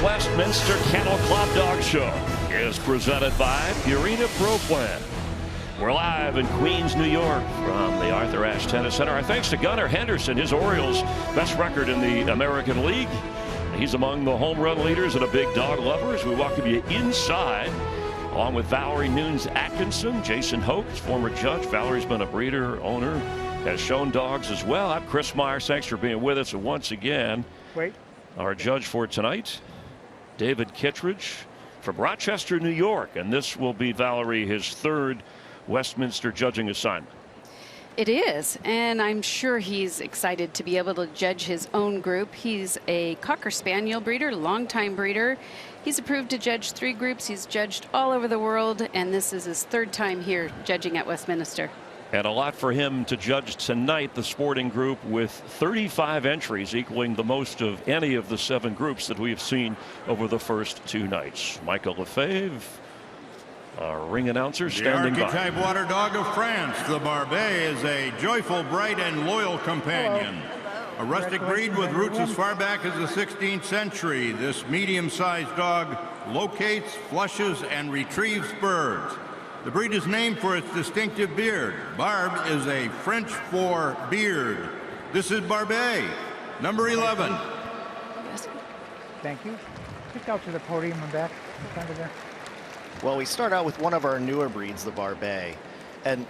Westminster Kennel Club Dog Show is presented by Purina Pro Plan. We're live in Queens, New York from the Arthur Ashe Tennis Center. Our thanks to Gunnar Henderson, his Orioles' best record in the American League. He's among the home run leaders and a big dog lover as we welcome you inside, along with Valerie Nunes-Atkinson, Jason Hoke's former judge. Valerie's been a breeder, owner, has shown dogs as well. I'm Chris Myers. Thanks for being with us. And once again, our judge for tonight, David Kittredge from Rochester, New York. And this will be, Valerie, his third Westminster judging assignment. It is, and I'm sure he's excited to be able to judge his own group. He's a Cocker Spaniel breeder, longtime breeder. He's approved to judge 3 groups. He's judged all over the world, and this is his third time here judging at Westminster. And a lot for him to judge tonight, the sporting group with 35 entries, equaling the most of any of the 7 groups that we have seen over the first 2 nights. Michael Lefebvre, our ring announcer, standing by. The archetype water dog of France, the Barbet, is a joyful, bright, and loyal companion. A rustic breed with roots as far back as the 16th century, this medium-sized dog locates, flushes, and retrieves birds. The breed is named for its distinctive beard. Barb is a French for beard. This is Barbet, number 11. Thank you. Pick out to the podium and back in front of there. Well, we start out with one of our newer breeds, the Barbet, and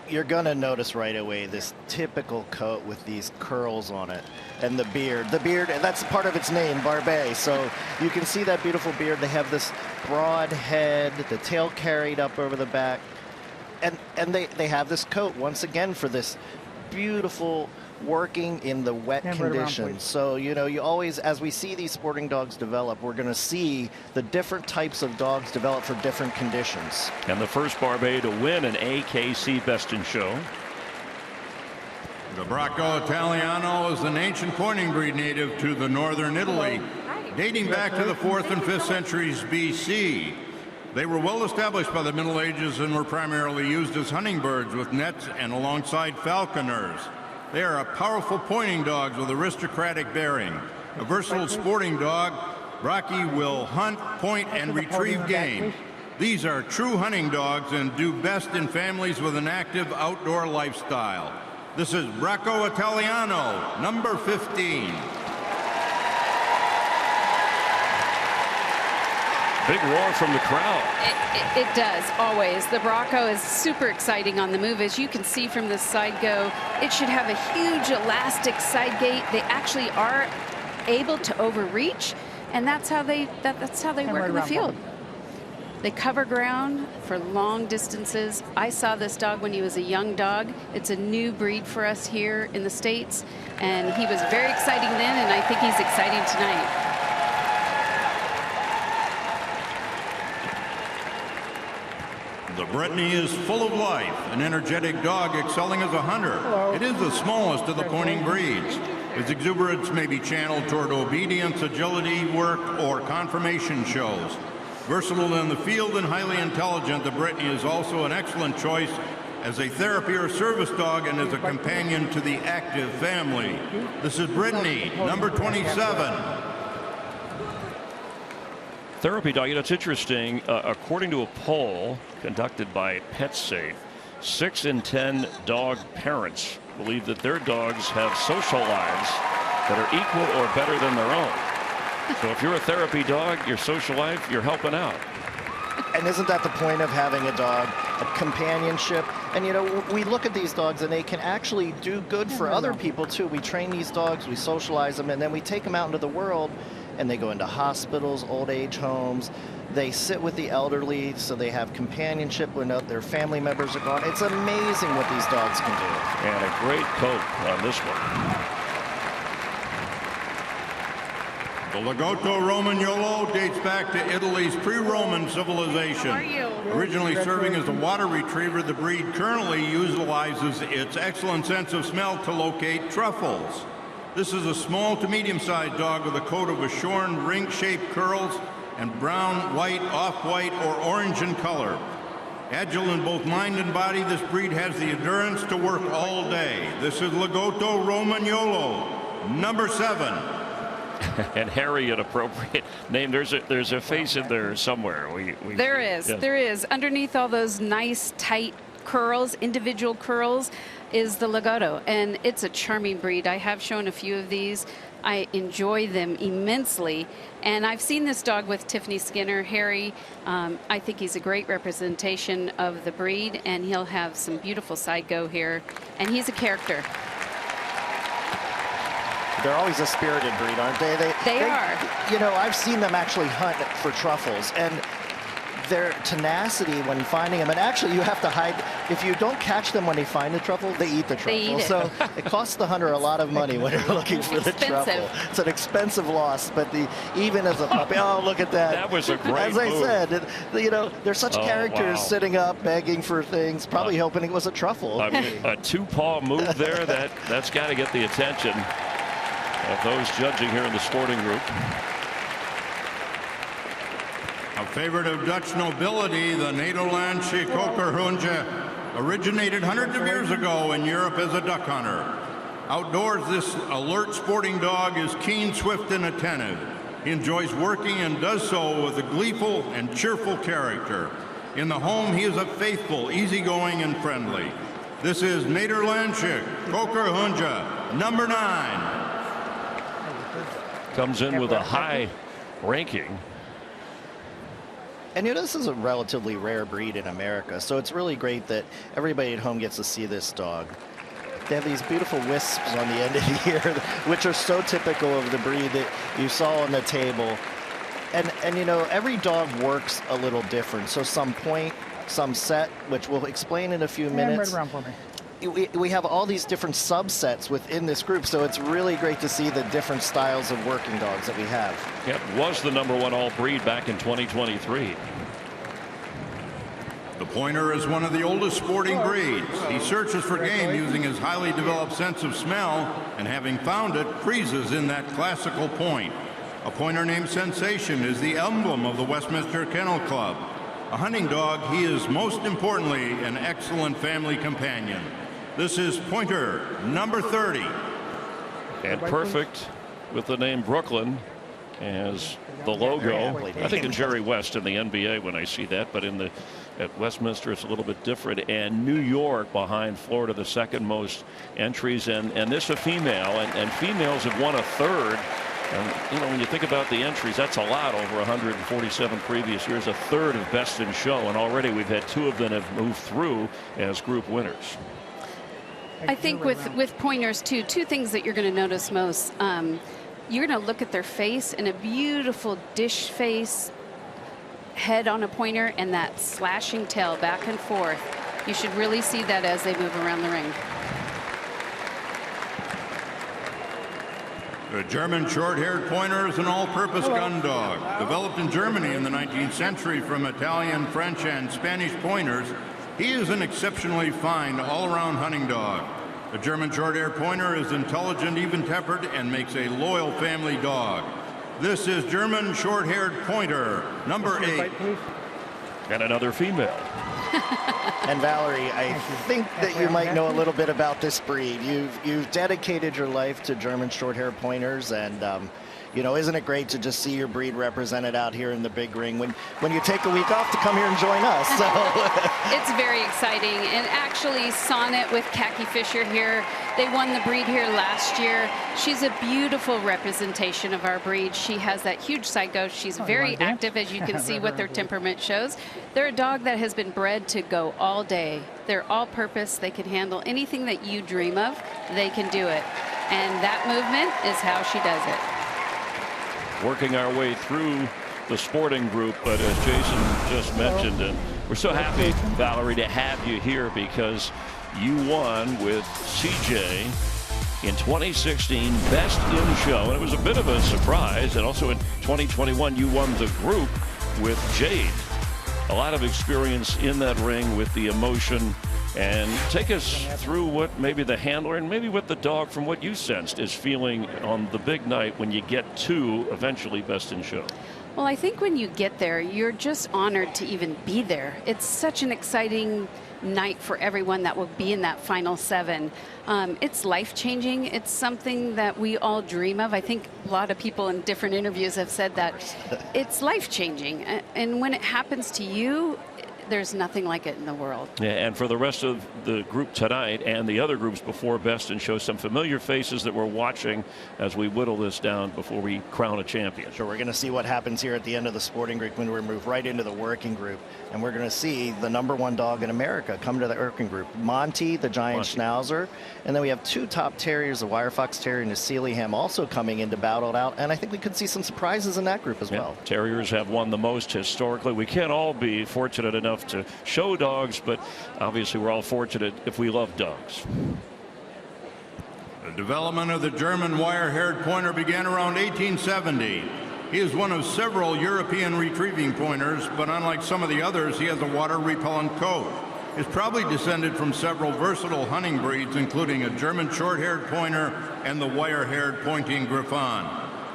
you're gonna notice right away this typical coat with these curls on it, and the beard, that's part of its name, Barbet. So you can see that beautiful beard. They have this broad head, the tail carried up over the back, and they have this coat once again for this beautiful working in the wet conditions. So, you know, you always, as we see these sporting dogs develop, we're going to see the different types of dogs develop for different conditions. And the first Barbet to win an AKC Best in Show. The Bracco Italiano is an ancient pointing breed native to the northern Italy, dating back to the 4th and 5th centuries BC. They were well established by the Middle Ages and were primarily used as hunting birds with nets and alongside falconers. They are powerful pointing dogs with aristocratic bearing. A versatile sporting dog, Bracchi will hunt, point, and retrieve game. These are true hunting dogs and do best in families with an active outdoor lifestyle. This is Bracco Italiano, number 15. Big roar from the crowd. It does, always. The Bracco is super exciting on the move. As you can see from this side go, it should have a huge elastic side gate. They actually are able to overreach, and that's how they work in the field. They cover ground for long distances. I saw this dog when he was a young dog. It's a new breed for us here in the States, and he was very exciting then, and I think he's exciting tonight. The Brittany is full of life, an energetic dog excelling as a hunter. It is the smallest of the pointing breeds. Its exuberance may be channeled toward obedience, agility work, or conformation shows. Versatile in the field and highly intelligent, the Brittany is also an excellent choice as a therapy or service dog and as a companion to the active family. This is Brittany, number 27. Therapy dog, you know, it's interesting. According to a poll conducted by PetSafe, 6 in 10 dog parents believe that their dogs have social lives that are equal or better than their own. So if you're a therapy dog, your social life, you're helping out. And isn't that the point of having a dog, a companionship? And, you know, we look at these dogs and they can actually do good for other people too. We train these dogs, we socialize them, and then we take them out into the world and they go into hospitals, old age homes. They sit with the elderly, so they have companionship when their family members are gone. It's amazing what these dogs can do. And a great coat on this one. The Lagotto Romagnolo dates back to Italy's pre-Roman civilization. Originally serving as a water retriever, the breed currently utilizes its excellent sense of smell to locate truffles. This is a small to medium-sized dog with a coat of shorn ring-shaped curls and brown, white, off-white, or orange in color. Agile in both mind and body, this breed has the endurance to work all day. This is Lagotto Romagnolo, number 7. And Harry, an appropriate name. There's a face in there somewhere. There is. Yeah. There is. Underneath all those nice, tight curls, individual curls, is the Lagotto. And it's a charming breed. I have shown a few of these. I enjoy them immensely. And I've seen this dog with Tiffany Skinner. Harry, I think he's a great representation of the breed, and he'll have some beautiful side go here. And he's a character. They're always a spirited breed, aren't they? They are. You know, I've seen them actually hunt for truffles, and their tenacity when finding them, and actually you have to hide. If you don't catch them when they find the truffle, they eat the truffle. They eat it. So it costs the hunter a lot of money when you're looking for the truffle. It's an expensive loss, but even as a puppy, oh, look at that. That was a great As I move. said, you know, they're such characters wow. sitting up, begging for things, probably hoping it was a truffle. I mean, a two-paw move there, that's got to get the attention of those judging here in the sporting group. A favorite of Dutch nobility, the Nederlandse Kokerhoentje originated hundreds of years ago in Europe as a duck hunter. Outdoors, this alert sporting dog is keen, swift, and attentive. He enjoys working and does so with a gleeful and cheerful character. In the home, he is a faithful, easygoing, and friendly. This is Nederlandse Kokerhoentje, number 9. Comes in with a high ranking. And you know, this is a relatively rare breed in America, so it's really great that everybody at home gets to see this dog. They have these beautiful wisps on the end of the ear, which are so typical of the breed that you saw on the table. And you know, every dog works a little different. So some point, some set, which we'll explain in a few minutes. Right around for me. We have all these different subsets within this group, so it's really great to see the different styles of working dogs that we have. Yep, was the #1 all breed back in 2023. The pointer is one of the oldest sporting breeds. He searches for game using his highly developed sense of smell, and having found it, freezes in that classical point. A pointer named Sensation is the emblem of the Westminster Kennel Club. A hunting dog, he is most importantly an excellent family companion. This is pointer number 30. And perfect with the name Brooklyn as the logo. I think of Jerry West in the NBA when I see that, but at Westminster it's a little bit different. And New York behind Florida, the second most entries, and this a female, and females have won a third. And you know, when you think about the entries, that's a lot over 147 previous years, a third of best in show, and already we've had 2 of them have moved through as group winners. I think with pointers too, 2 things that you're going to notice most. You're going to look at their face, and a beautiful dish face head on a pointer, and that slashing tail back and forth. You should really see that as they move around the ring. The German short-haired pointer is an all-purpose gun dog. Developed in Germany in the 19th century from Italian, French, and Spanish pointers, he is an exceptionally fine all-around hunting dog. The German short-haired pointer is intelligent, even-tempered, and makes a loyal family dog. This is German short-haired pointer, number 8. And another female. And Valerie, I think that you might know a little bit about this breed. You've dedicated your life to German short-haired pointers, and you know, isn't it great to just see your breed represented out here in the big ring when you take a week off to come here and join us? So it's very exciting. And actually, Sonnet with Khaki Fisher here, they won the breed here last year. She's a beautiful representation of our breed. She has that huge side go. She's very active, as you can see what their temperament shows. They're a dog that has been bred to go all day. They're all-purpose. They can handle anything that you dream of. They can do it. And that movement is how she does it. Working our way through the sporting group, but as Jason just mentioned, and we're so happy, Valerie, to have you here because you won with CJ in 2016 Best in Show, and it was a bit of a surprise. And also in 2021 you won the group with Jade. A lot of experience in that ring with the emotion. And take us through what maybe the handler and maybe what the dog, from what you sensed, is feeling on the big night when you get to eventually Best in Show. Well, I think when you get there, you're just honored to even be there. It's such an exciting night for everyone that will be in that final 7. It's life-changing. It's something that we all dream of. I think a lot of people in different interviews have said that it's life-changing. And when it happens to you, there's nothing like it in the world. Yeah, and for the rest of the group tonight and the other groups before best, and show some familiar faces that we're watching as we whittle this down before we crown a champion. So we're going to see what happens here at the end of the sporting group when we move right into the working group, and we're going to see the #1 dog in America come to the working group. Monty, the giant Schnauzer, and then we have 2 top terriers, a Wire Fox Terrier and a Sealyham, also coming in to battle it out, and I think we could see some surprises in that group as well. Terriers have won the most historically. We can't all be fortunate enough to show dogs, but obviously we're all fortunate if we love dogs. The development of the German wire-haired pointer began around 1870. He is one of several European retrieving pointers, but unlike some of the others, he has a water-repellent coat. It's probably descended from several versatile hunting breeds, including a German short-haired pointer and the wire-haired pointing Griffon.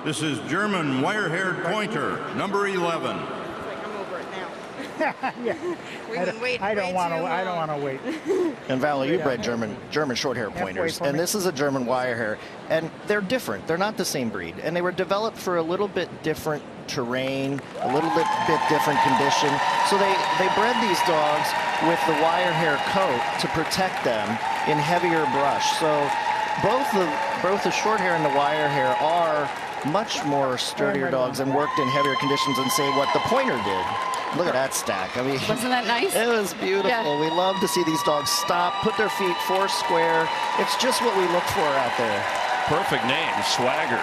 This is German wire-haired pointer, number 11. Yeah. I don't want to wait. And Valerie, you bred German short-hair pointers, and this is a German wire-hair, and they're different. They're not the same breed, and they were developed for a little bit different terrain, a little bit different condition. So they bred these dogs with the wire-hair coat to protect them in heavier brush. So both the short-hair and the wire-hair are much more sturdier dogs and worked in heavier conditions than, say, what the pointer did. Look at that stack. I mean, wasn't that nice? It was beautiful. Yeah. We love to see these dogs stop, put their feet 4 square. It's just what we look for out there. Perfect name, Swagger.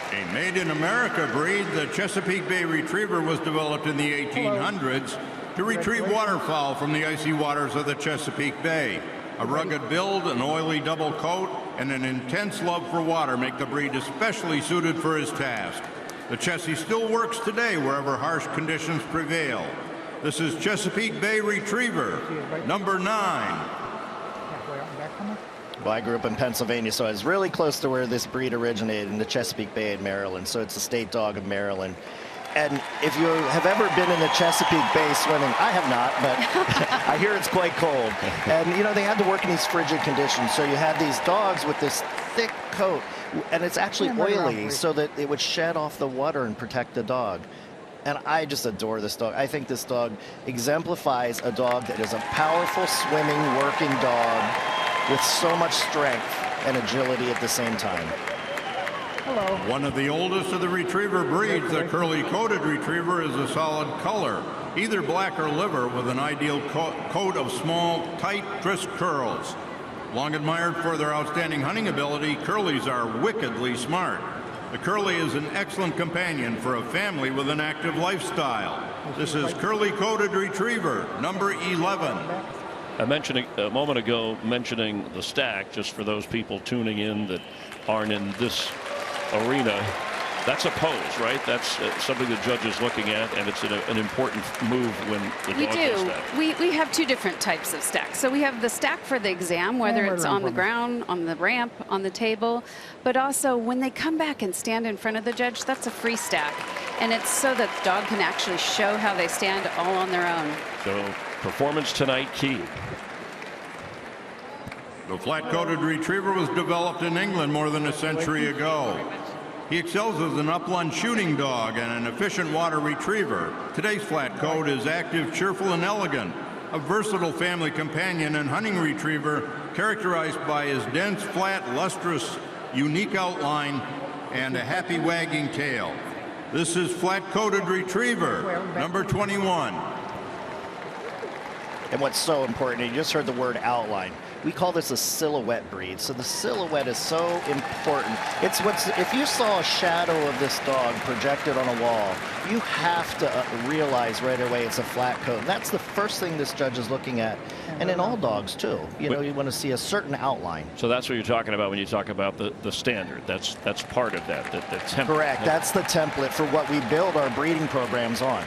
A made-in-America breed, the Chesapeake Bay Retriever was developed in the 1800s to retrieve waterfowl from the icy waters of the Chesapeake Bay. A rugged build, an oily double coat, and an intense love for water make the breed especially suited for his task. The Chessie still works today wherever harsh conditions prevail. This is Chesapeake Bay Retriever, number 9. Well, I grew up in Pennsylvania, so I was really close to where this breed originated in the Chesapeake Bay in Maryland. So it's a state dog of Maryland. And if you have ever been in the Chesapeake Bay swimming, I have not, but I hear it's quite cold. And, you know, they had to work in these frigid conditions. So you had these dogs with this thick coat, and it's actually oily so that it would shed off the water and protect the dog. And I just adore this dog. I think this dog exemplifies a dog that is a powerful swimming, working dog with so much strength and agility at the same time. Hello. One of the oldest of the retriever breeds, the curly-coated retriever, is a solid color, either black or liver, with an ideal coat of small, tight, crisp curls. Long admired for their outstanding hunting ability, curlies are wickedly smart. The curly is an excellent companion for a family with an active lifestyle. This is curly-coated retriever, number 11. I mentioned a moment ago, mentioning the stack, just for those people tuning in that aren't in this arena. That's a pose, right? That's something the judge is looking at, and it's an important move when the dog does that. We have 2 different types of stacks. So we have the stack for the exam, whether it's on the ground, on the ramp, on the table, but also when they come back and stand in front of the judge, that's a free stack. And it's so that the dog can actually show how they stand all on their own. So performance tonight key. The flat-coated retriever was developed in England more than a century ago. He excels as an upland shooting dog and an efficient water retriever. Today's flat coat is active, cheerful, and elegant. A versatile family companion and hunting retriever characterized by his dense, flat, lustrous, unique outline and a happy wagging tail. This is flat-coated retriever, number 21. And what's so important, you just heard the word outline. We call this a silhouette breed. So the silhouette is so important. It's if you saw a shadow of this dog projected on a wall, you have to realize right away it's a flat coat. And that's the first thing this judge is looking at. And in all dogs too. You know, you want to see a certain outline. So that's what you're talking about when you talk about the standard. That's part of that, the template. Correct. That's the template for what we build our breeding programs on.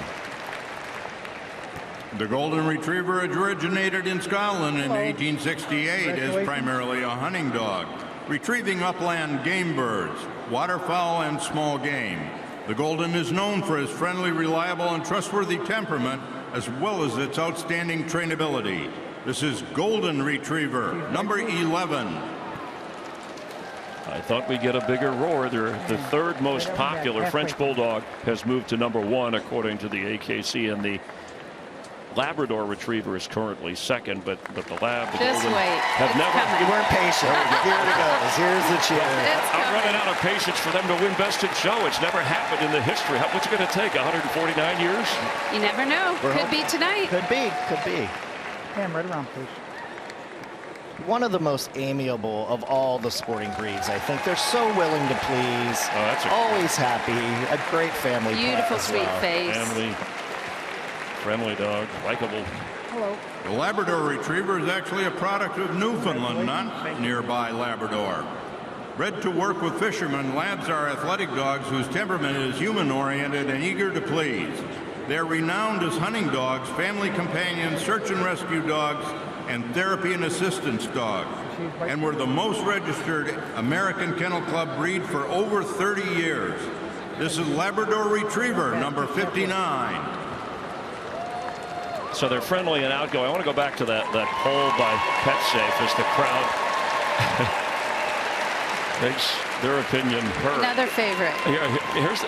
The Golden Retriever originated in Scotland in 1868 as primarily a hunting dog, retrieving upland game birds, waterfowl, and small game. The Golden is known for his friendly, reliable, and trustworthy temperament as well as its outstanding trainability. This is Golden Retriever, number 11. I thought we'd get a bigger roar. They're the third most popular. French Bulldog has moved to number 1 according to the AKC, and the Labrador Retriever is currently second, but the Lab, the Just Golden, wait. have It's never. coming. You weren't patient. Here it goes. Here's the cheer. It's I'm coming. running out of patience for them to win Best in Show. It's never happened in the history. What's it going to take? 149 years? You never know. Could be tonight. Could be. Could be. Cam, right around, please. One of the most amiable of all the sporting breeds, I think. They're so willing to please. Oh, that's always happy. A great family. Beautiful, pet as sweet well. face. Family, friendly dog, likable. Hello. The Labrador Retriever is actually a product of Newfoundland, not nearby Labrador. Bred to work with fishermen, Labs are athletic dogs whose temperament is human-oriented and eager to please. They're renowned as hunting dogs, family companions, search and rescue dogs, and therapy and assistance dogs, and were the most registered American Kennel Club breed for over 30 years. This is Labrador Retriever, number 59. So they're friendly and outgoing. I want to go back to that poll by PetSafe as the crowd makes their opinion heard. Another favorite.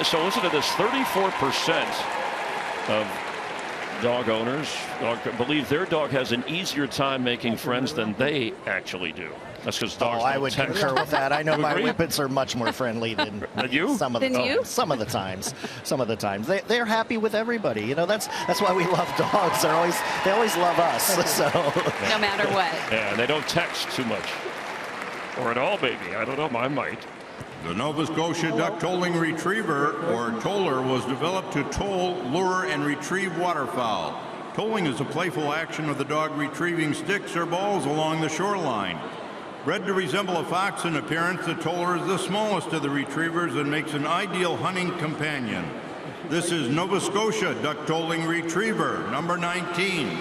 So listen to this: 34% of dog owners believe their dog has an easier time making friends than they actually do. That's because dogs. I would text. concur with that. I know my agree? Whippets are much more friendly than you? some of the Than you? Some of the times. Some of the times they're happy with everybody. You know, that's why we love dogs. They always love us. So No matter what. Yeah, they don't text too much, or at all, maybe. I don't know. I might. The Nova Scotia Duck Tolling Retriever, or Toller, was developed to toll, lure, and retrieve waterfowl. Tolling is a playful action of the dog retrieving sticks or balls along the shoreline. Bred to resemble a fox in appearance, the Toller is the smallest of the retrievers and makes an ideal hunting companion. This is Nova Scotia Duck Tolling Retriever, number 19.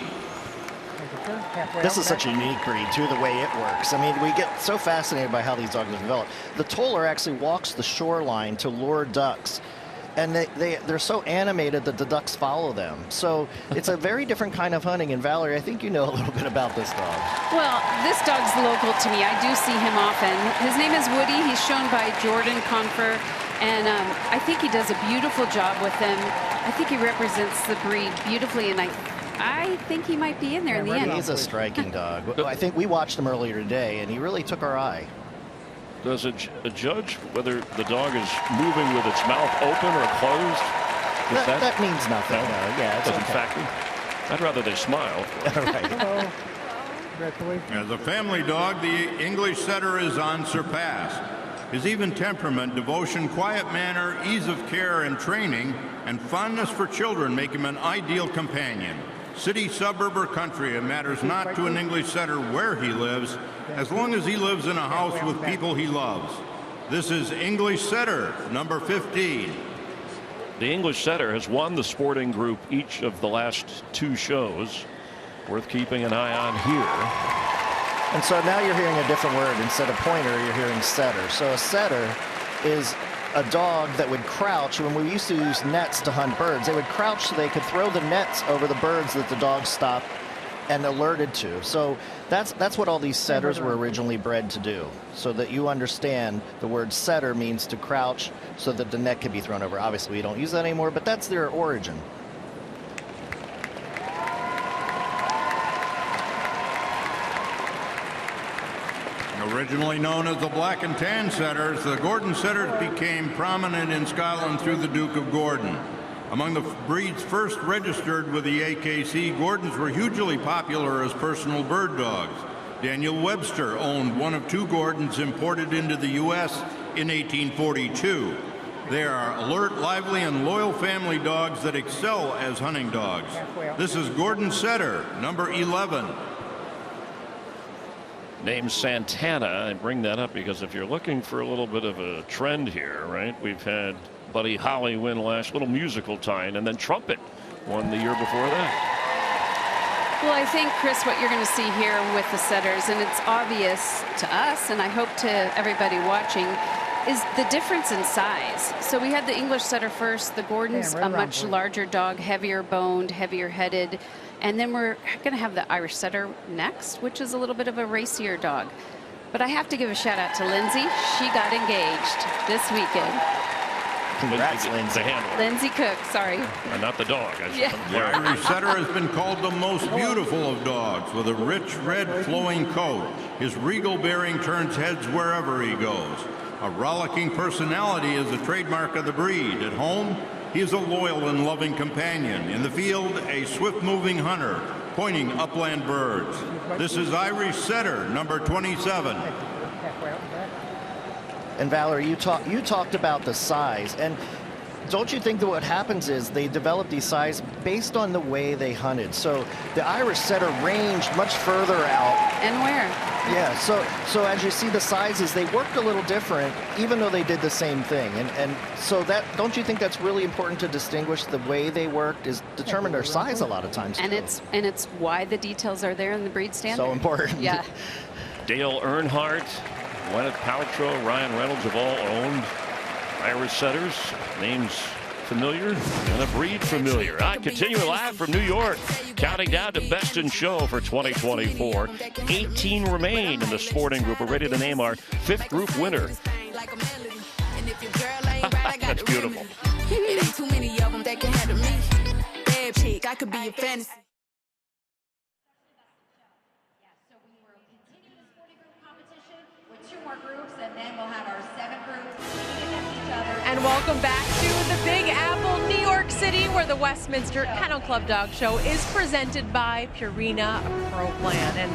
this is such a unique breed, too, the way it works. I mean, we get so fascinated by how these dogs are developed. The Toller actually walks the shoreline to lure ducks, and they're so animated that the ducks follow them. So it's a very different kind of hunting. And Valerie, I think you know a little bit about this dog. Well, this dog's local to me. I do see him often. His name is Woody. He's shown by Jordan Confer, and I think he does a beautiful job with them. I think he represents the breed beautifully, and I think he might be in there in the end. He's a striking dog. I think we watched him earlier today, and he really took our eye. Does a judge whether the dog is moving with its mouth open or closed? That means nothing. No? Yeah, it's Doesn't okay. factor. I'd rather they smile. Right. Hello. Congratulations. As a family dog, the English Setter is unsurpassed. His even temperament, devotion, quiet manner, ease of care and training, and fondness for children make him an ideal companion. City, suburb, or country, it matters not to an English Setter where he lives, as long as he lives in a house with people he loves. This is English Setter, number 15. The English Setter has won the sporting group each of the last 2 shows. Worth keeping an eye on here. And so now you're hearing a different word. Instead of pointer, you're hearing setter. So a setter is a dog that would crouch. When we used to use nets to hunt birds, they would crouch so they could throw the nets over the birds that the dog stopped and alerted to. So that's what all these setters were originally bred to do, so that you understand the word setter means to crouch so that the net can be thrown over. Obviously, we don't use that anymore, but that's their origin. Originally known as the Black and Tan Setters, the Gordon Setters became prominent in Scotland through the Duke of Gordon. Among the breeds first registered with the AKC, Gordons were hugely popular as personal bird dogs. Daniel Webster owned one of 2 Gordons imported into the U.S. in 1842. They are alert, lively, and loyal family dogs that excel as hunting dogs. This is Gordon Setter, number 11. Named Santana. I bring that up because if you're looking for a little bit of a trend here, right? We've had Buddy Holly win last, little musical tie-in, and then Trumpet won the year before that. Well, I think, Chris, what you're going to see here with the setters, and it's obvious to us, and I hope to everybody watching, is the difference in size. So we had the English setter first. The Gordon's right a around, much please. larger dog, heavier boned, heavier headed. And then we're going to have the Irish setter next, which is a little bit of a racier dog. But I have to give a shout out to Lindsay. She got engaged this weekend. Congrats, Lindsay. The handler. Lindsay Cook, sorry. Not the dog. Yeah. The Irish setter has been called the most beautiful of dogs, with a rich red flowing coat. His regal bearing turns heads wherever he goes. A rollicking personality is a trademark of the breed. At home, he is a loyal and loving companion. In the field, a swift-moving hunter, pointing upland birds. This is Irish setter, number 27. Halfway out and back. And Valerie, you talked about the size, and don't you think that what happens is they develop these size based on the way they hunted? So the Irish setter ranged much further out. And where? Yeah, so as you see the sizes, they worked a little different, even though they did the same thing. And so that, don't you think that's really important to distinguish the way they worked is determine their size a lot of times? And too. it's why the details are there in the breed standard. So important. Yeah. Dale Earnhardt, Gwyneth Paltrow, Ryan Reynolds have all owned Irish setters. Names familiar and a breed familiar. I continue live from New York, counting down to Best in Show for 2024. 18 remain in the sporting group. We're ready to name our 5th group winner. That's beautiful. It ain't too many of them that can handle me. Bad chick, I could be a fantasy. So we will continue the sporting group competition with 2 more groups, and then we'll have our 7 groups competing against each other. And welcome back to the Big Apple, New York City, where the Westminster Kennel Club Dog Show is presented by Purina Pro Plan. And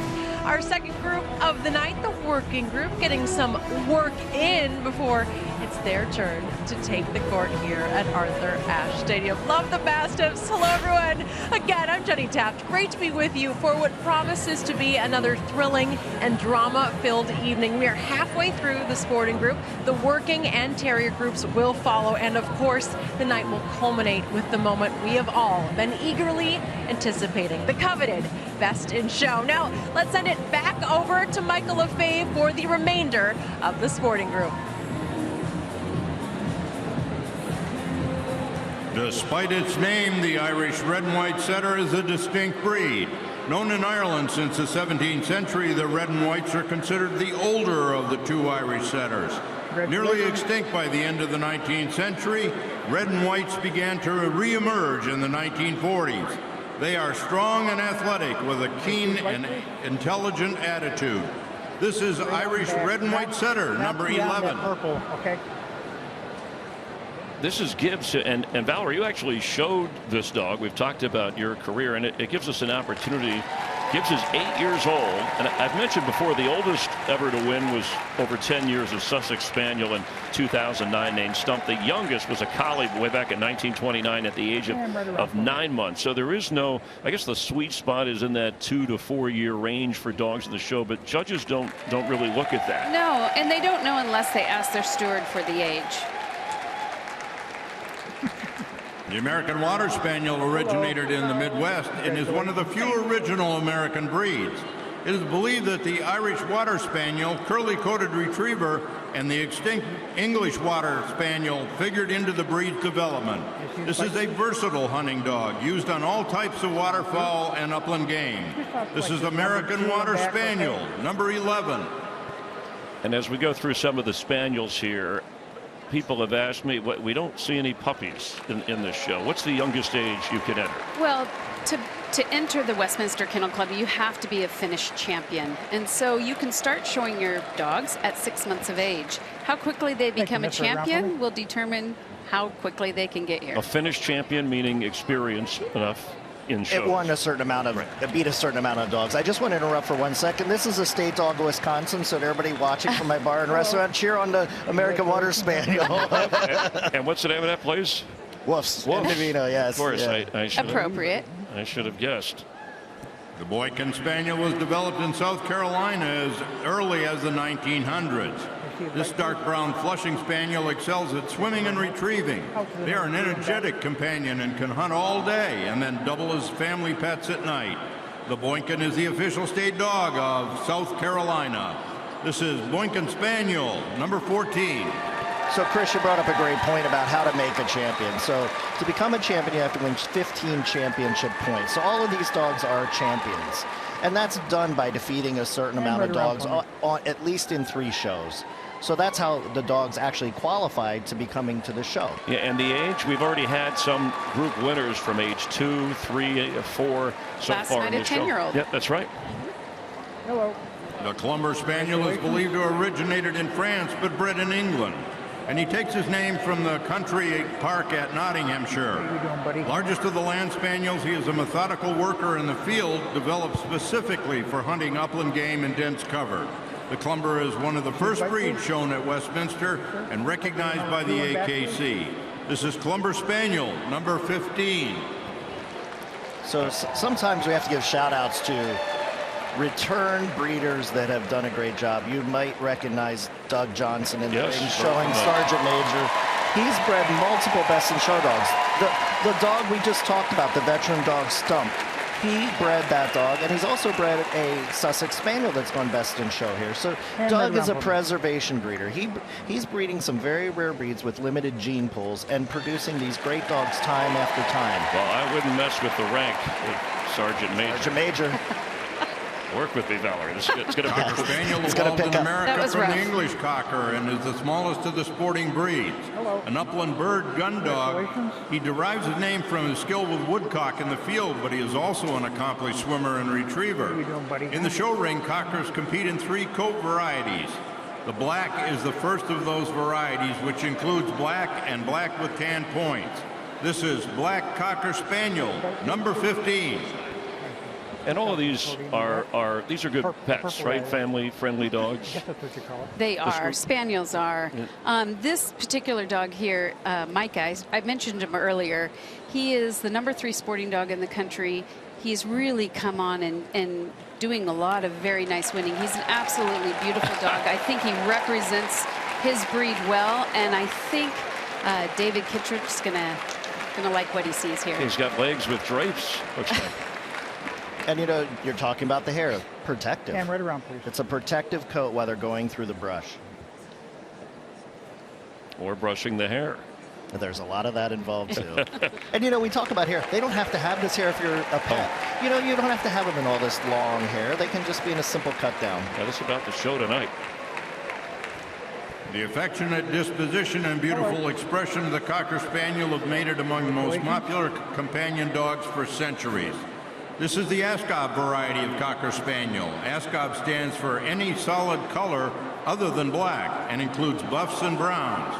our second group of the night, the working group, getting some work in before it's their turn to take the court here at Arthur Ashe Stadium. Love the Mastiffs. Hello, everyone. Again, I'm Jenny Taft. Great to be with you for what promises to be another thrilling and drama-filled evening. We are halfway through the sporting group. The working and terrier groups will follow, and of course, the night will culminate with the moment we have all been eagerly anticipating, the coveted Best in Show. Now, let's send it back over to Michael LaFave for the remainder of the sporting group. Despite its name, the Irish red and white setter is a distinct breed. Known in Ireland since the 17th century, the red and whites are considered the older of the 2 Irish setters. Nearly extinct by the end of the 19th century, red and whites began to re-emerge in the 1940s. They are strong and athletic with a keen and intelligent attitude. This is Irish red and white setter, number 11. Purple, okay. This is Gibbs, and Valerie, you actually showed this dog. We've talked about your career, and it gives us an opportunity. Gibbs is 8 years old, and I've mentioned before the oldest ever to win was over 10 years of Sussex Spaniel in 2009 named Stump. The youngest was a collie way back in 1929 at the age of 9 months. So there is no, I guess the sweet spot is in that 2 to 4 year range for dogs in the show, but judges don't really look at that. No, and they don't know unless they ask their steward for the age. The American Water Spaniel originated in the Midwest and is one of the few original American breeds. It is believed that the Irish Water Spaniel, curly-coated retriever, and the extinct English Water Spaniel figured into the breed's development. This is a versatile hunting dog used on all types of waterfowl and upland game. This is American Water Spaniel, number 11. And as we go through some of the spaniels here, people have asked me, we don't see any puppies in this show. What's the youngest age you can enter? Well, to enter the Westminster Kennel Club, you have to be a Finnish champion. And so you can start showing your dogs at 6 months of age. How quickly they become a champion will determine how quickly they can get here. A Finnish champion, meaning experience enough in shows. It won a certain amount of, it beat a certain amount of dogs. I just want to interrupt for 1 second. This is a state dog of Wisconsin, so everybody watching from my bar and restaurant, cheer on the American Water Spaniel. and what's the name of that place? Woofs. Woofs. Divino, yes. Of course, yeah. I should Appropriate. I should have guessed. The Boykin Spaniel was developed in South Carolina as early as the 1900s. This dark brown Flushing Spaniel excels at swimming and retrieving. They are an energetic companion and can hunt all day and then double as family pets at night. The Boykin is the official state dog of South Carolina. This is Boykin Spaniel, number 14. So, Chris, you brought up a great point about how to make a champion. So, to become a champion, you have to win 15 championship points. So, all of these dogs are champions. And that's done by defeating a certain amount of dogs, at least in 3 shows. So that's how the dogs actually qualified to be coming to the show. Yeah, and the age, we've already had some group winners from age 2, 3, 4 so Last far night in the a show. 10-year-old. Yep, that's right. Hello. The Clumber Spaniel is believed to have originated in France but bred in England. And he takes his name from the country park at Nottinghamshire. How you doing, buddy? Largest of the land spaniels, he is a methodical worker in the field, developed specifically for hunting upland game in dense cover. The Clumber is one of the first breeds shown at Westminster and recognized by the AKC. This is Clumber Spaniel, number 15. So sometimes we have to give shout outs to return breeders that have done a great job. You might recognize Doug Johnson in the ring showing Sergeant Major. He's bred multiple best in show dogs. The dog we just talked about, the veteran dog Stump, he bred that dog, and he's also bred a Sussex Spaniel that's gone best in show here. So Doug is a preservation breeder. He's breeding some very rare breeds with limited gene pools and producing these great dogs time after time. Well, I wouldn't mess with the rank with Sergeant Major. Sergeant Major. Work with me, Valerie. It's going to Cocker Spaniel evolved in America from the English Cocker and is the smallest of the sporting breeds. Hello. An upland bird gun dog, he derives his name from his skill with woodcock in the field, but he is also an accomplished swimmer and retriever. How you doing, buddy? In the show ring, Cockers compete in 3 coat varieties. The black is the first of those varieties, which includes black and black with tan points. This is Black Cocker Spaniel, number 15. And all of these are good pets, right? Family-friendly dogs. That's what you call it. They are. Spaniels are. This particular dog here, Micah, I mentioned him earlier. He is the number 3 sporting dog in the country. He's really come on and doing a lot of very nice winning. He's an absolutely beautiful dog. I think he represents his breed well, and I think David Kittredge's gonna like what he sees here. He's got legs with drapes, looks like. And, you know, you're talking about the hair, protective. Cam, right around, please. It's a protective coat while they're going through the brush. Or brushing the hair. There's a lot of that involved, too. And, you know, we talk about hair. They don't have to have this hair if you're a pet. You know, you don't have to have them in all this long hair. They can just be in a simple cut down. Yeah, this is about the show tonight. The affectionate disposition and beautiful expression of the Cocker Spaniel have made it among the most popular companion dogs for centuries. This is the Ascot variety of Cocker Spaniel. Ascot stands for any solid color other than black and includes buffs and browns.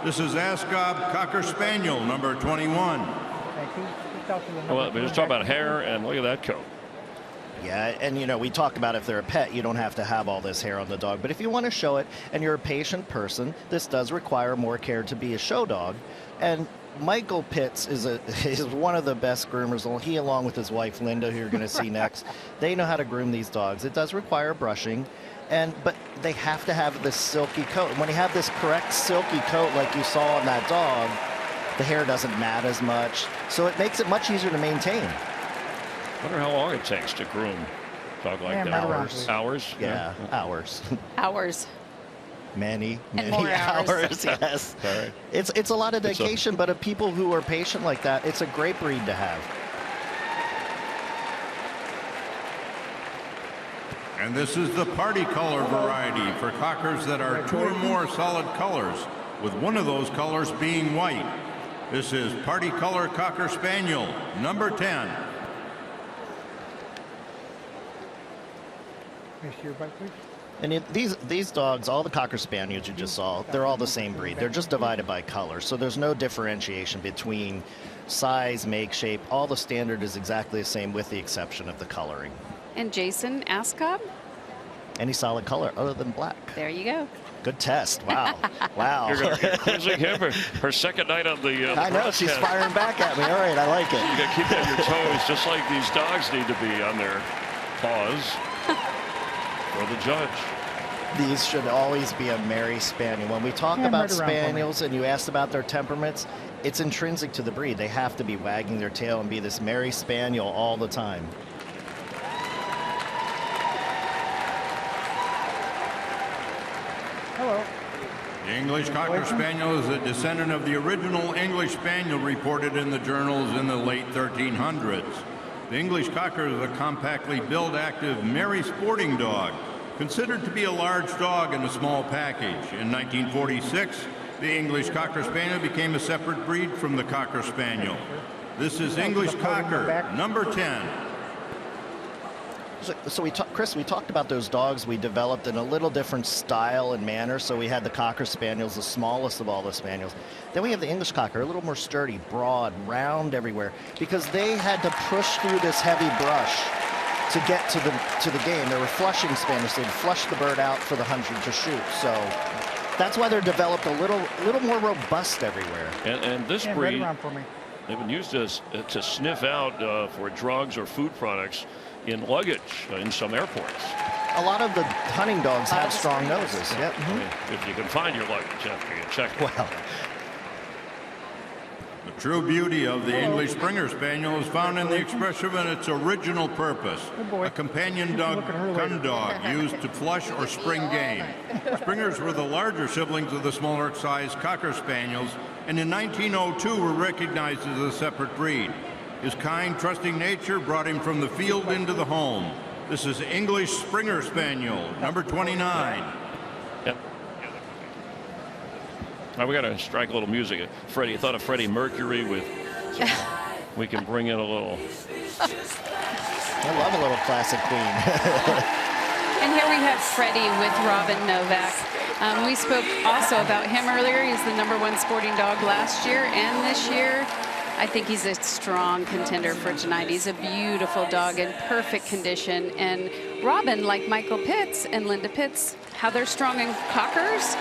This is Ascot Cocker Spaniel, number 21. Thank you. Well, we just talk about hair, and look at that coat. Yeah, and you know, we talk about if they're a pet, you don't have to have all this hair on the dog. But if you want to show it and you're a patient person, this does require more care to be a show dog. And Michael Pitts is one of the best groomers. He, along with his wife Linda, who you're going to see next, they know how to groom these dogs. It does require brushing, but they have to have this silky coat. And when you have this correct silky coat like you saw on that dog, the hair doesn't mat as much, so it makes it much easier to maintain. I wonder how long it takes to groom a dog like that. Hours. Hours? Yeah, hours. Hours. Many more hours. Yes. All right. It's a lot of dedication, but of people who are patient like that, it's a great breed to have. And this is the party color variety for cockers that are 2 or more solid colors, with one of those colors being white. This is Party Color Cocker Spaniel, number 10. May I see your bike, please? And these dogs, all the Cocker Spaniels you just saw, they're all the same breed. They're just divided by color, so there's no differentiation between size, make, shape. All the standard is exactly the same with the exception of the coloring. And Jason Ascot? Any solid color other than black. There you go. Good test. Wow. Wow. You're quizzing him for her second night on the I know, she's firing back at me. All right, I like it. You got to keep on your toes, just like these dogs need to be on their paws for the judge. These should always be a Mary Spaniel. When we talk about Spaniels and you asked about their temperaments, it's intrinsic to the breed. They have to be wagging their tail and be this Mary Spaniel all the time. Hello. English Cocker Spaniel is a descendant of the original English Spaniel reported in the journals in the late 1300s. The English Cocker is a compactly built, active, merry sporting dog, considered to be a large dog in a small package. In 1946, the English Cocker Spaniel became a separate breed from the Cocker Spaniel. This is English Cocker, number 10. So Chris, we talked about those dogs we developed in a little different style and manner. So we had the Cocker Spaniels, the smallest of all the Spaniels. Then we have the English Cocker, a little more sturdy, broad, round everywhere, because they had to push through this heavy brush to get to the game. They were flushing Spaniels. They'd flush the bird out for the hunter to shoot. So that's why they're developed a little more robust everywhere. And this breed, they've been used to sniff out for drugs or food products in luggage in some airports. A lot of the hunting dogs have strong noses. Yep. I mean, if you can find your luggage after you check it. Well, the true beauty of the English Springer Spaniel is found in the expression of its original purpose, a companion dog, gun dog used to flush or spring game. Springers were the larger siblings of the smaller sized Cocker Spaniels, and in 1902 were recognized as a separate breed. His kind, trusting nature brought him from the field into the home. This is English Springer Spaniel, number 29. Yep. Now we got to strike a little music. Freddie, thought of Freddie Mercury with. We can bring in a little. I love a little classic Queen. And here we have Freddie with Robin Novak. We spoke also about him earlier. He's the #1 sporting dog last year and this year. I think he's a strong contender for tonight. He's a beautiful dog in perfect condition. And Robin, like Michael Pitts and Linda Pitts, how they're strong in Cockers,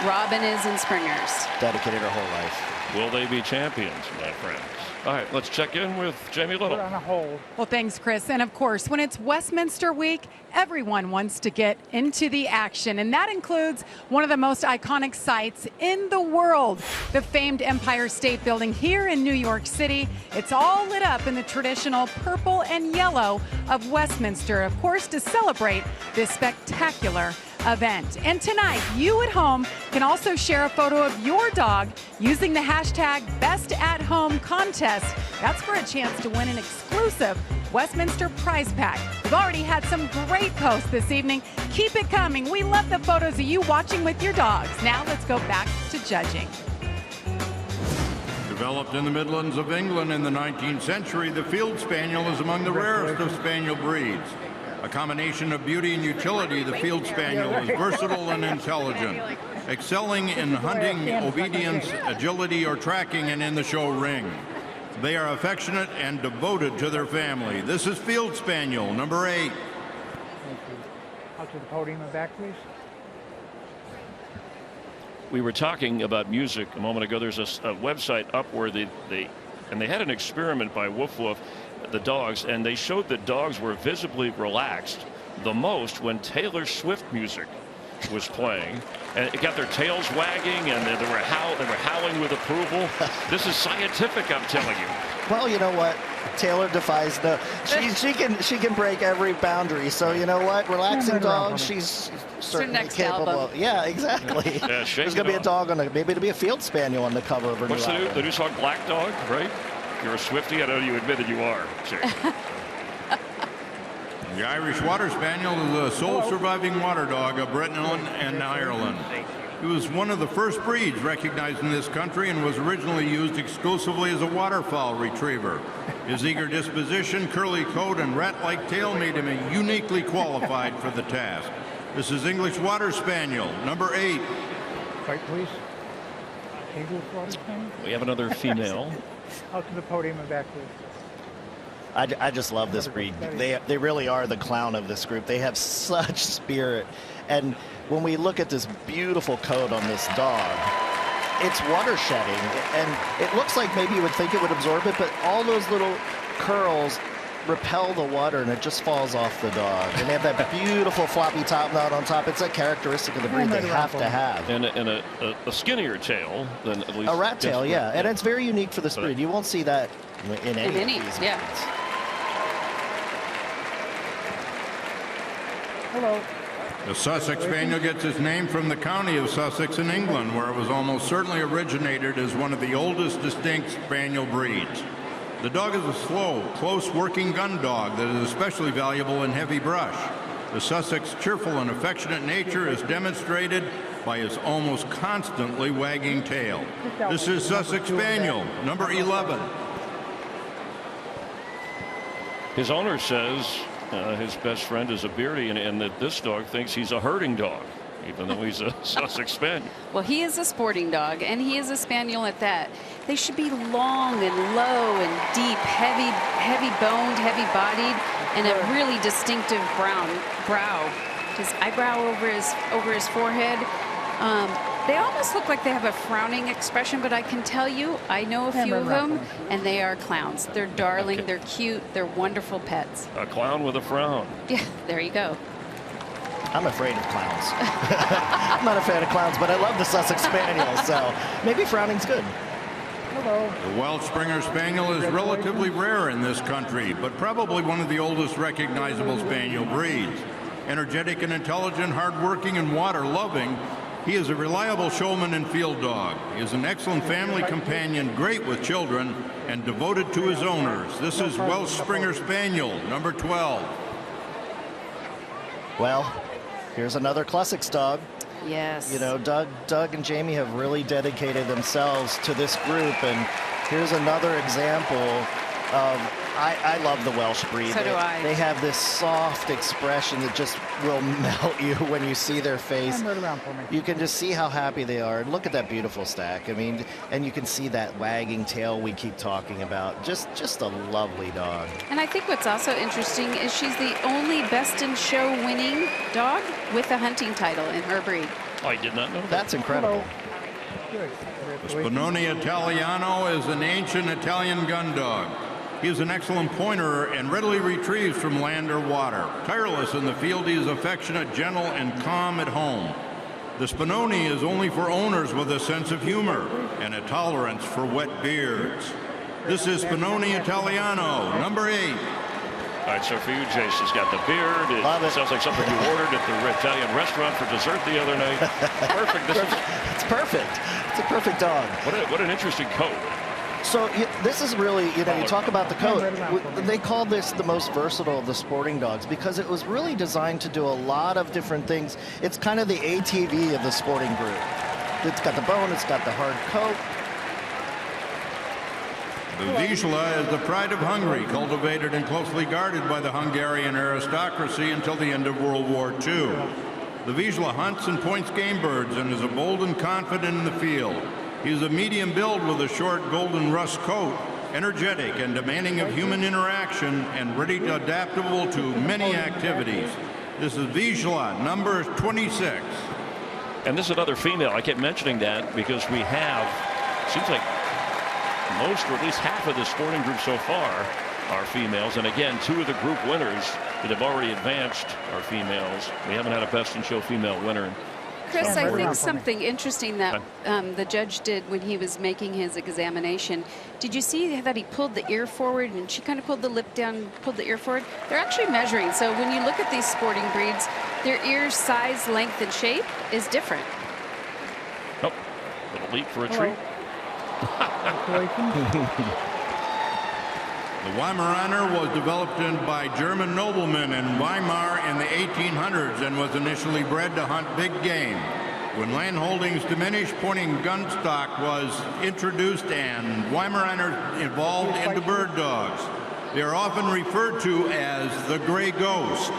Robin is in Springers. Dedicated her whole life. Will they be champions, my friends? All right, let's check in with Jamie Little. On a hold. Well, thanks, Chris. And of course, when it's Westminster week, everyone wants to get into the action. And that includes one of the most iconic sites in the world, the famed Empire State Building here in New York City. It's all lit up in the traditional purple and yellow of Westminster, of course, to celebrate this spectacular event. And tonight, you at home can also share a photo of your dog using the hashtag #BestAtHome contest. That's for a chance to win an exclusive Westminster prize pack. We've already had some great posts this evening. Keep it coming. We love the photos of you watching with your dogs. Now let's go back to judging. Developed in the Midlands of England in the 19th century, the Field Spaniel is among the rarest of Spaniel breeds. A combination of beauty and utility, the Field Spaniel is versatile and intelligent, excelling in hunting, obedience, agility, or tracking, and in the show ring. They are affectionate and devoted to their family. This is Field Spaniel, number 8. Thank you. Out to the podium and back, please. We were talking about music a moment ago. There's a website up where they had an experiment by Woof Woof, the dogs, and they showed that dogs were visibly relaxed the most when Taylor Swift music was playing, and it got their tails wagging, and they were howling with approval. This is scientific, I'm telling you. Well, you know what? Taylor defies she can break every boundary. So you know what? Relaxing dogs, she's certainly capable of. Yeah, exactly. Yeah, there's gonna be a dog on maybe it'll be a Field Spaniel on the cover of her What's new album. the new song? Black Dog, right? You're a Swiftie. I know you admitted you are. The Irish Water Spaniel is the sole surviving water dog of Britain and Ireland. It was one of the first breeds recognized in this country and was originally used exclusively as a waterfowl retriever. His eager disposition, curly coat, and rat-like tail made him uniquely qualified for the task. This is English Water Spaniel, number 8. Fight, please. English Water Spaniel. We have another female. Out to the podium and back, please. I just love this breed. They really are the clown of this group. They have such spirit. And when we look at this beautiful coat on this dog, it's water shedding. And it looks like maybe you would think it would absorb it, but all those little curls repel the water and it just falls off the dog. And they have that beautiful floppy top knot on top. It's a characteristic of the breed they have to have. And a skinnier tail than at least a rat tail, yeah. And it's very unique for this breed. You won't see that in any of these breeds. Hello. The Sussex Spaniel gets its name from the county of Sussex in England, where it was almost certainly originated as one of the oldest distinct Spaniel breeds. The dog is a slow, close working gun dog that is especially valuable in heavy brush. The Sussex cheerful and affectionate nature is demonstrated by his almost constantly wagging tail. This is Sussex Spaniel, number 11. His owner says his best friend is a Beardy, and that this dog thinks he's a herding dog, even though he's a Sussex Spaniel. Well, he is a sporting dog, and he is a Spaniel at that. They should be long and low and deep, heavy boned, heavy bodied, and a really distinctive brow. His eyebrow over his forehead. They almost look like they have a frowning expression, but I can tell you, I know a few of them, and they are clowns. They're darling, they're cute, they're wonderful pets. A clown with a frown. Yeah, there you go. I'm afraid of clowns. I'm not a fan of clowns, but I love the Sussex Spaniel, so maybe frowning's good. Hello. The Welsh Springer Spaniel is relatively rare in this country, but probably one of the oldest recognizable Spaniel breeds. Energetic and intelligent, hardworking and water-loving, he is a reliable showman and field dog. He is an excellent family companion, great with children, and devoted to his owners. This is Welsh Springer Spaniel, number 12. Well, here's another Classics dog. Yes. You know, Doug and Jamie have really dedicated themselves to this group, and here's another example of, I love the Welsh breed. So do I. They have this soft expression that just will melt you when you see their face. Turn right around for me. You can just see how happy they are. And look at that beautiful stack. I mean, and you can see that wagging tail we keep talking about. Just a lovely dog. And I think what's also interesting is she's the only Best in Show winning dog with a hunting title in her breed. Oh, I did not know that. That's incredible. Good. The Spinoni Italiano is an ancient Italian gun dog. He is an excellent pointer and readily retrieves from land or water. Tireless in the field, he is affectionate, gentle, and calm at home. The Spinoni is only for owners with a sense of humor and a tolerance for wet beards. This is Spinoni Italiano, number 8. All right, so for you, Jace, he's got the beard. Love it. Sounds like something you ordered at the Italian restaurant for dessert the other night. Perfect. It's perfect. It's a perfect dog. What an interesting coat. So this is really, you know, you talk about the coat. They call this the most versatile of the sporting dogs because it was really designed to do a lot of different things. It's kind of the ATV of the sporting group. It's got the bone, it's got the hard coat. The Vizsla is the pride of Hungary, cultivated and closely guarded by the Hungarian aristocracy until the end of World War II. The Vizsla hunts and points game birds and is bold and confident in the field. He is a medium build with a short golden rust coat, energetic and demanding of human interaction, and ready to adaptable to many activities. This is Vizsla, number 26. And this is another female. I kept mentioning that because we have, seems like most or at least half of the sporting group so far are females. And again, 2 of the group winners that have already advanced are females. We haven't had a Best in Show female winner. Chris, I think something interesting that the judge did when he was making his examination, did you see that he pulled the ear forward and she kind of pulled the lip down, pulled the ear forward? They're actually measuring. So when you look at these sporting breeds, their ear size, length, and shape is different. Oh, little leap for a treat. The Weimaraner was developed by German noblemen in Weimar in the 1800s and was initially bred to hunt big game. When land holdings diminished, pointing gun stock was introduced and Weimaraners evolved into bird dogs. They are often referred to as the Gray Ghost.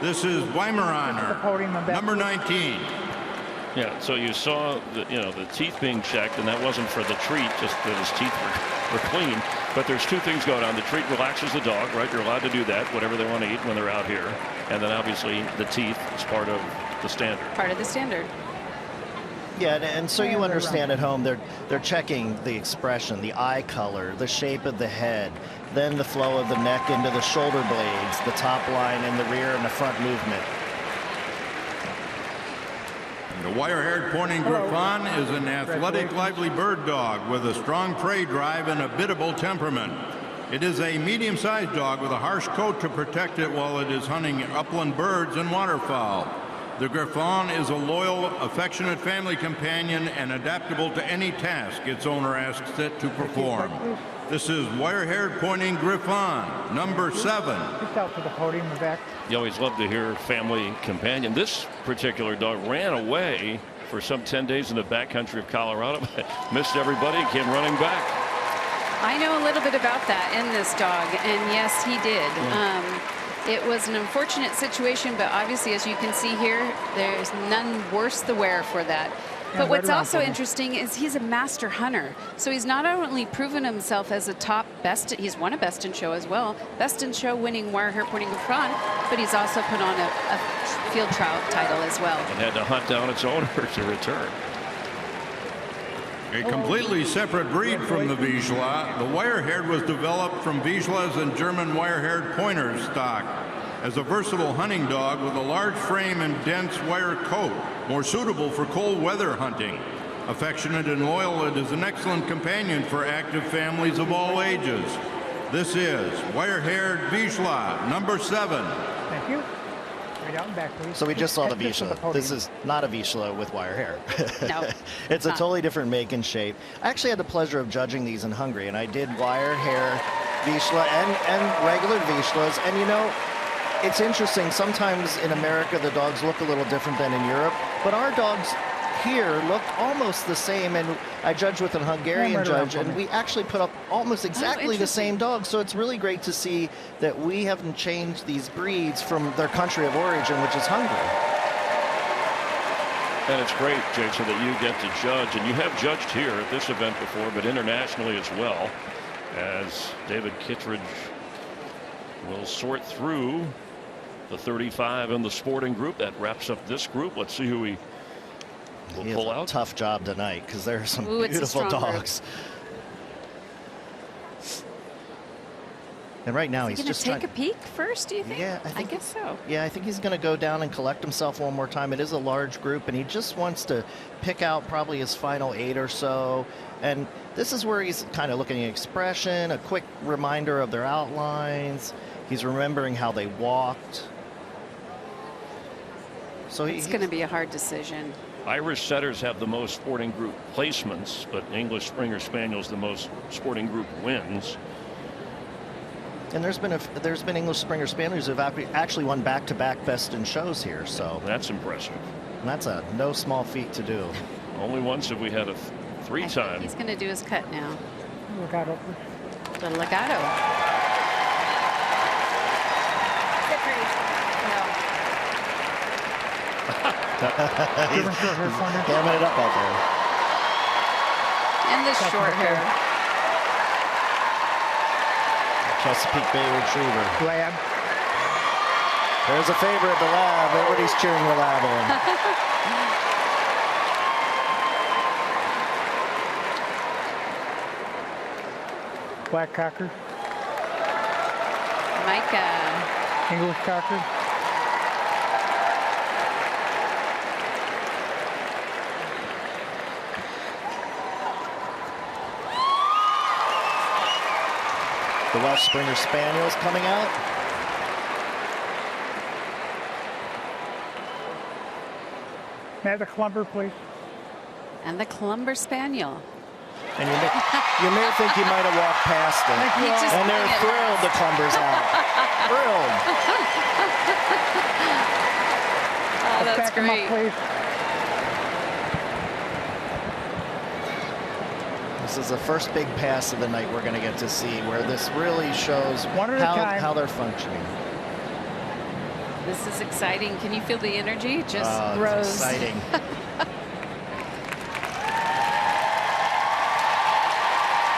This is Weimaraner, number 19. Yeah, so you saw the teeth being checked, and that wasn't for the treat, just that his teeth were clean. But there's 2 things going on. The treat relaxes the dog, right? You're allowed to do that, whatever they want to eat when they're out here. And then obviously the teeth is part of the standard. Part of the standard. Yeah, and so you understand at home, they're checking the expression, the eye color, the shape of the head, then the flow of the neck into the shoulder blades, the top line and the rear and the front movement. The wire-haired pointing Griffon is an athletic, lively bird dog with a strong prey drive and a biddable temperament. It is a medium-sized dog with a harsh coat to protect it while it is hunting upland birds and waterfowl. The Griffon is a loyal, affectionate family companion and adaptable to any task its owner asks it to perform. This is wire-haired pointing Griffon, number 7. Just out to the podium and back. You always love to hear family companion. This particular dog ran away for some 10 days in the backcountry of Colorado, but missed everybody and came running back. I know a little bit about that in this dog, and yes, he did. It was an unfortunate situation, but obviously, as you can see here, there's none worse the wear for that. But what's also interesting is he's a master hunter. So he's not only proven himself as a top best, he's won a best in show as well, best in show winning wire hair pointing Griffon, but he's also put on a field trial title as well. And had to hunt down its owner to return. A completely separate breed from the Vizsla, the wire-haired was developed from Vizslas and German wire-haired pointers stock as a versatile hunting dog with a large frame and dense wire coat, more suitable for cold weather hunting. Affectionate and loyal, it is an excellent companion for active families of all ages. This is wire-haired Vizsla, number 7. Thank you. Right out and back, please. So we just saw the Head to Vizsla. This is not a Vizsla with wire hair. No, It's a totally different make and shape. I actually had the pleasure of judging these in Hungary, and I did wire hair Vizsla and regular Vizslas. And you know, it's interesting. Sometimes in America, the dogs look a little different than in Europe, but our dogs here look almost the same. And I judged with a Hungarian judge, and we actually put up almost exactly the same dog. So it's really great to see that we haven't changed these breeds from their country of origin, which is Hungary. And it's great, Jason, that you get to judge, and you have judged here at this event before, but internationally as well, as David Kittredge will sort through the 35 in the sporting group. That wraps up this group. Let's see who we will pull out. Tough job tonight because there are some Ooh, beautiful dogs. And right now he's just take a peek first, do you think? Yeah, I guess so. Yeah, I think he's going to go down and collect himself one more time. It is a large group, and he just wants to pick out probably his final 8 or so. And this is where he's kind of looking at expression, a quick reminder of their outlines. He's remembering how they walked. So it's going to be a hard decision. Irish setters have the most sporting group placements, but English Springer Spaniels the most sporting group wins. And there's been English Springer Spaniels who've actually won back-to-back best in shows here. So that's impressive. And that's a no small feat to do. Only once have we had a 3-time. He's going to do his cut now. Legato. The legato. He's hamming it up out there. And the short hair. Chesapeake Bay Retriever. Lab. There's a favorite, the Lab. Everybody's cheering the Lab on. Black Cocker. Micah. English Cocker. The Welsh Springer Spaniels coming out. May I have the Clumber, please? And the Clumber Spaniel. And you may think you might have walked past it. And they're thrilled the Clumber's out. Thrilled. Oh, that's great. This is the first big pass of the night we're going to get to see, where this really shows how they're functioning. This is exciting. Can you feel the energy? Just rose. It's exciting.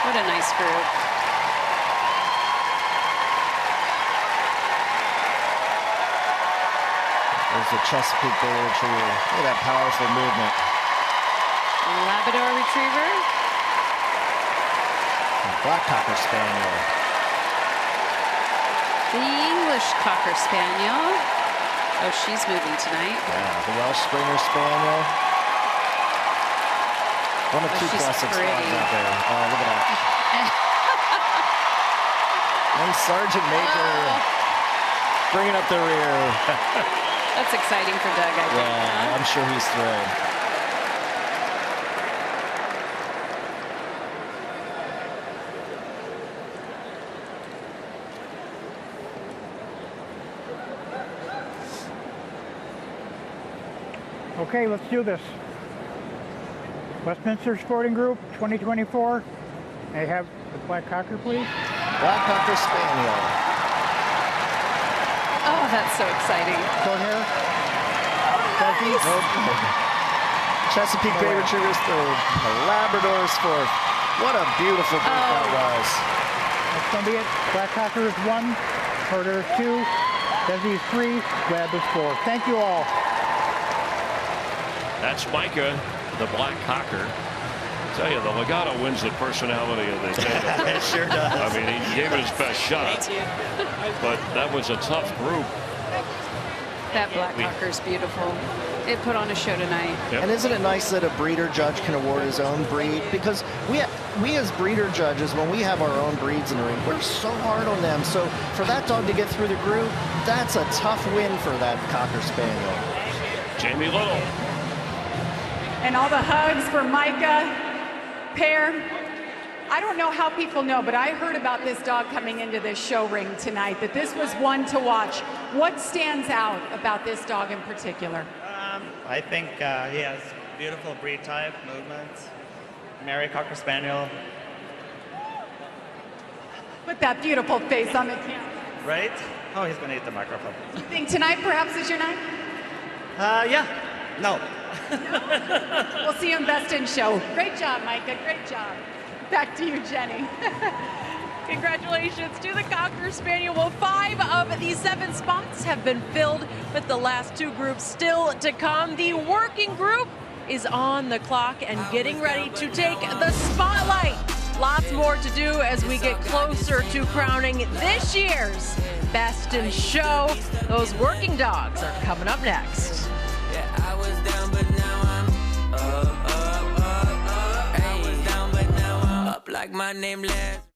What a nice group. There's the Chesapeake Bay Retriever. Look at that powerful movement. Labrador Retriever. Black Cocker Spaniel. The English Cocker Spaniel. Oh, she's moving tonight. Yeah, the Welsh Springer Spaniel. One of two classic spots out there. Oh, look at that. And Sergeant Major bringing up the rear. That's exciting for Doug, I think. Yeah, I'm sure he's thrilled. Okay, let's do this. Westminster Sporting Group 2024. May I have the Black Cocker, please? Black Cocker Spaniel. Oh, that's so exciting. Short hair. Chesapeake Bay Retrievers third. Labradors fourth. What a beautiful group that was. That's going to be it. Black Cocker is 1, Herder is 2, Desi is 3, Lab is 4. Thank you all. That's Micah, the Black Cocker. I tell you, the Legato wins the personality of the game. It sure does. I mean, he gave it his best shot. But that was a tough group. That Black Cocker's beautiful. It put on a show tonight. And isn't it nice that a breeder judge can award his own breed? Because we as breeder judges, when we have our own breeds in the ring, we're so hard on them. So for that dog to get through the group, that's a tough win for that Cocker Spaniel. Jamie Little. And all the hugs for Micah. Pear, I don't know how people know, but I heard about this dog coming into this show ring tonight, that this was one to watch. What stands out about this dog in particular? I think he has beautiful breed type, movements. Mary Cocker Spaniel. Put that beautiful face on the camera. Right? Oh, he's going to eat the microphone. You think tonight perhaps is your night? Yeah. No. We'll see you in Best in Show. Great job, Micah. Great job. Back to you, Jenny. Congratulations to the Cocker Spaniel. Well, 5 of the 7 spots have been filled, with the last 2 groups still to come. The working group is on the clock and getting ready to take the spotlight. Lots more to do as we get closer to crowning this year's Best in Show. Those working dogs are coming up next. Yeah, I was down, but now I'm up. I was down, but now I'm up like my name last.